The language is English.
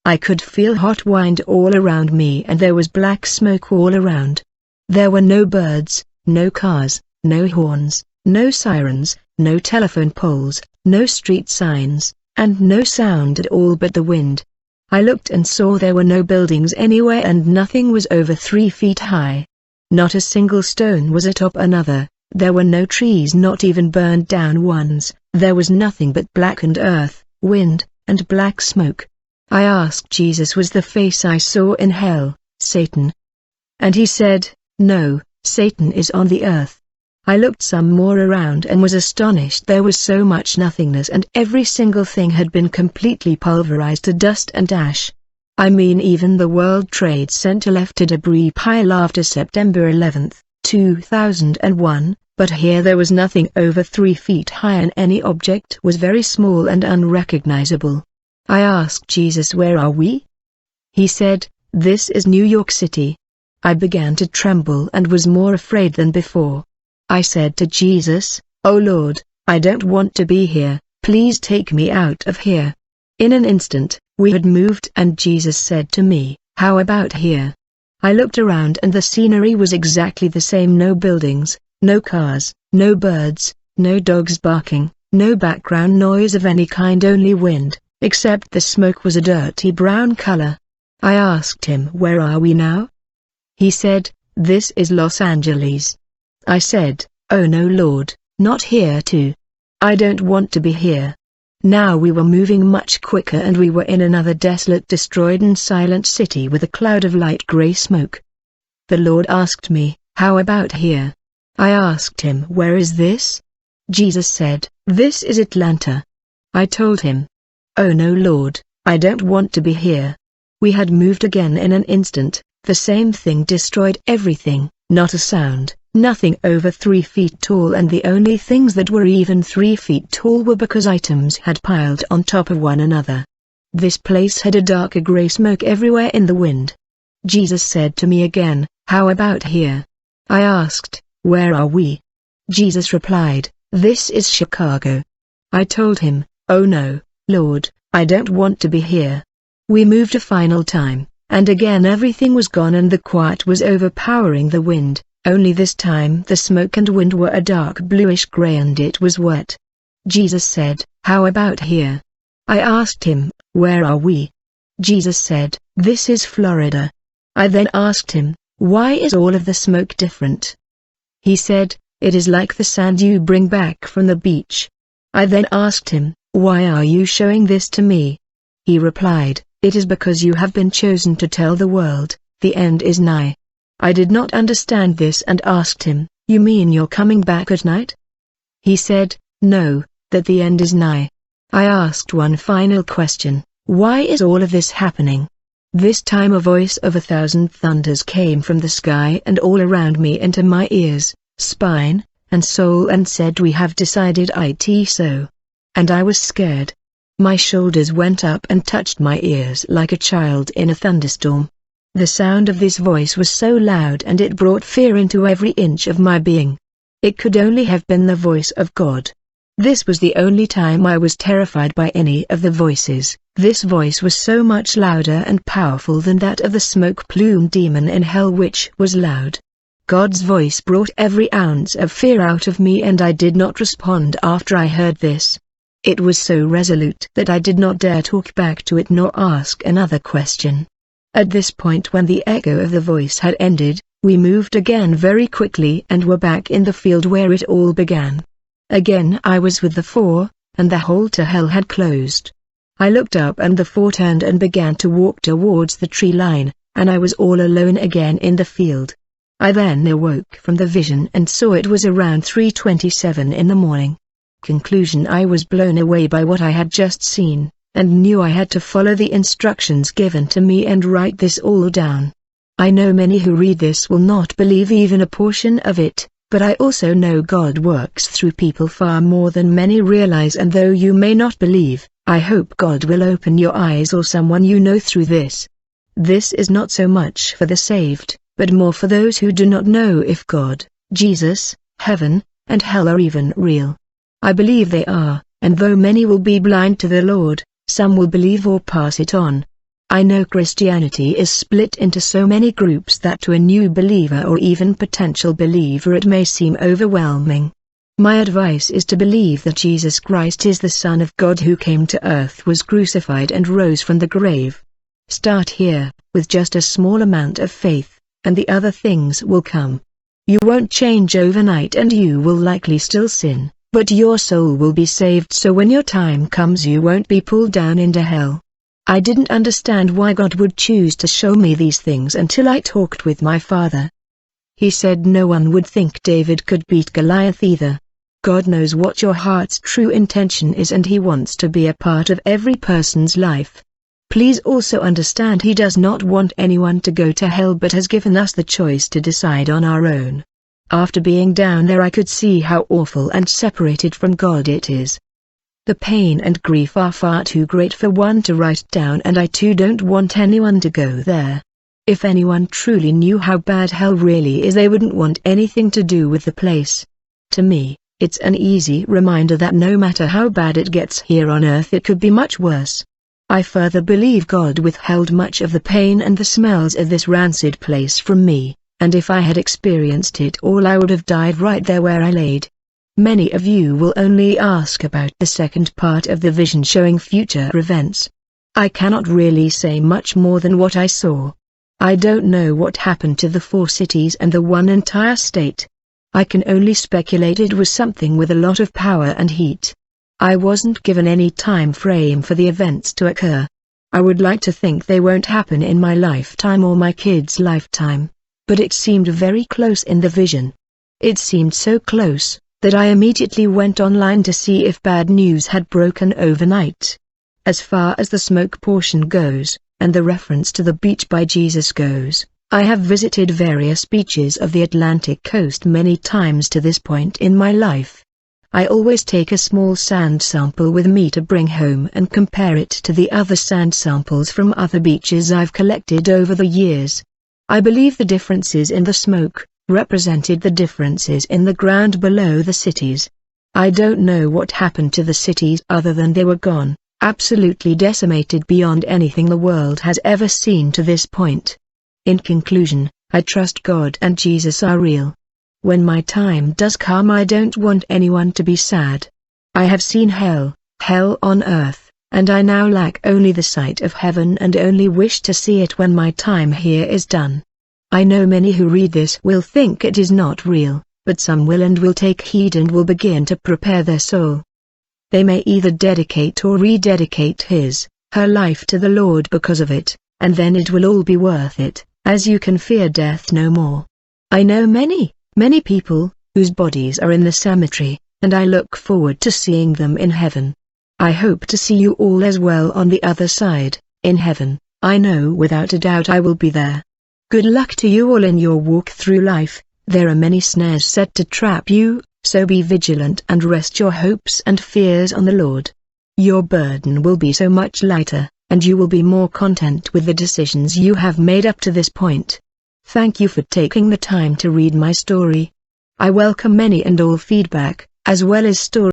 I could feel hot wind all around me and there was black smoke all around. There were no birds, no cars, no horns, no sirens, no telephone poles, no street signs, and no sound at all but the wind. I looked and saw there were no buildings anywhere and nothing was over 3 feet high. Not a single stone was atop another, there were no trees, not even burned down ones, there was nothing but blackened earth, wind, and black smoke. I asked Jesus, was the face I saw in hell, Satan? And he said, no, Satan is on the earth. I looked some more around and was astonished. There was so much nothingness and every single thing had been completely pulverized to dust and ash. I mean, even the World Trade Center left a debris pile after September 11, 2001, but here there was nothing over 3 feet high and any object was very small and unrecognizable. I asked Jesus, where are we? He said, this is New York City. I began to tremble and was more afraid than before. I said to Jesus, oh Lord, I don't want to be here, please take me out of here. In an instant, we had moved and Jesus said to me, how about here? I looked around and the scenery was exactly the same, no buildings, no cars, no birds, no dogs barking, no background noise of any kind, only wind, except the smoke was a dirty brown color. I asked him, where are we now? He said, this is Los Angeles. I said, oh no Lord, not here too. I don't want to be here. Now we were moving much quicker and we were in another desolate, destroyed and silent city with a cloud of light gray smoke. The Lord asked me, how about here? I asked him, where is this? Jesus said, this is Atlanta. I told him, oh no Lord, I don't want to be here. We had moved again in an instant, the same thing destroyed everything, not a sound. Nothing over 3 feet tall, and the only things that were even 3 feet tall were because items had piled on top of one another. This place had a darker gray smoke everywhere in the wind. Jesus said to me again, how about here? I asked, where are we? Jesus replied, this is Chicago. I told him, oh no, Lord, I don't want to be here. We moved a final time, and again everything was gone and the quiet was overpowering the wind. Only this time the smoke and wind were a dark bluish gray and it was wet. Jesus said, how about here? I asked him, where are we? Jesus said, this is Florida. I then asked him, why is all of the smoke different? He said, it is like the sand you bring back from the beach. I then asked him, why are you showing this to me? He replied, it is because you have been chosen to tell the world, the end is nigh. I did not understand this and asked him, you mean you're coming back at night? He said, no, that the end is nigh. I asked one final question, why is all of this happening? This time a voice of 1,000 thunders came from the sky and all around me into my ears, spine, and soul and said, we have decided it so. And I was scared. My shoulders went up and touched my ears like a child in a thunderstorm. The sound of this voice was so loud and it brought fear into every inch of my being. It could only have been the voice of God. This was the only time I was terrified by any of the voices. This voice was so much louder and powerful than that of the smoke-plumed demon in hell, which was loud. God's voice brought every ounce of fear out of me and I did not respond after I heard this. It was so resolute that I did not dare talk back to it nor ask another question. At this point, when the echo of the voice had ended, we moved again very quickly and were back in the field where it all began. Again I was with the four, and the hole to hell had closed. I looked up and the four turned and began to walk towards the tree line, and I was all alone again in the field. I then awoke from the vision and saw it was around 3:27 in the morning. Conclusion: I was blown away by what I had just seen, and knew I had to follow the instructions given to me and write this all down. I know many who read this will not believe even a portion of it, but I also know God works through people far more than many realize, and though you may not believe, I hope God will open your eyes or someone you know through this. This is not so much for the saved, but more for those who do not know if God, Jesus, heaven, and hell are even real. I believe they are, and though many will be blind to the Lord, some will believe or pass it on. I know Christianity is split into so many groups that to a new believer or even potential believer it may seem overwhelming. My advice is to believe that Jesus Christ is the Son of God who came to earth, was crucified and rose from the grave. Start here, with just a small amount of faith, and the other things will come. You won't change overnight and you will likely still sin, but your soul will be saved, so when your time comes you won't be pulled down into hell. I didn't understand why God would choose to show me these things until I talked with my father. He said no one would think David could beat Goliath either. God knows what your heart's true intention is and He wants to be a part of every person's life. Please also understand He does not want anyone to go to hell but has given us the choice to decide on our own. After being down there I could see how awful and separated from God it is. The pain and grief are far too great for one to write down, and I too don't want anyone to go there. If anyone truly knew how bad hell really is they wouldn't want anything to do with the place. To me, it's an easy reminder that no matter how bad it gets here on earth it could be much worse. I further believe God withheld much of the pain and the smells of this rancid place from me, and if I had experienced it all I would have died right there where I laid. Many of you will only ask about the second part of the vision showing future events. I cannot really say much more than what I saw. I don't know what happened to the 4 cities and the one entire state. I can only speculate it was something with a lot of power and heat. I wasn't given any time frame for the events to occur. I would like to think they won't happen in my lifetime or my kids' lifetime, but it seemed very close in the vision. It seemed so close that I immediately went online to see if bad news had broken overnight. As far as the smoke portion goes, and the reference to the beach by Jesus goes, I have visited various beaches of the Atlantic coast many times to this point in my life. I always take a small sand sample with me to bring home and compare it to the other sand samples from other beaches I've collected over the years. I believe the differences in the smoke represented the differences in the ground below the cities. I don't know what happened to the cities other than they were gone, absolutely decimated beyond anything the world has ever seen to this point. In conclusion, I trust God and Jesus are real. When my time does come I don't want anyone to be sad. I have seen hell on earth, and I now lack only the sight of heaven and only wish to see it when my time here is done. I know many who read this will think it is not real, but some will and will take heed and will begin to prepare their soul. They may either dedicate or rededicate her life to the Lord because of it, and then it will all be worth it, as you can fear death no more. I know many people, whose bodies are in the cemetery, and I look forward to seeing them in heaven. I hope to see you all as well on the other side, in heaven. I know without a doubt I will be there. Good luck to you all in your walk through life. There are many snares set to trap you, so be vigilant and rest your hopes and fears on the Lord. Your burden will be so much lighter, and you will be more content with the decisions you have made up to this point. Thank you for taking the time to read my story. I welcome any and all feedback, as well as stories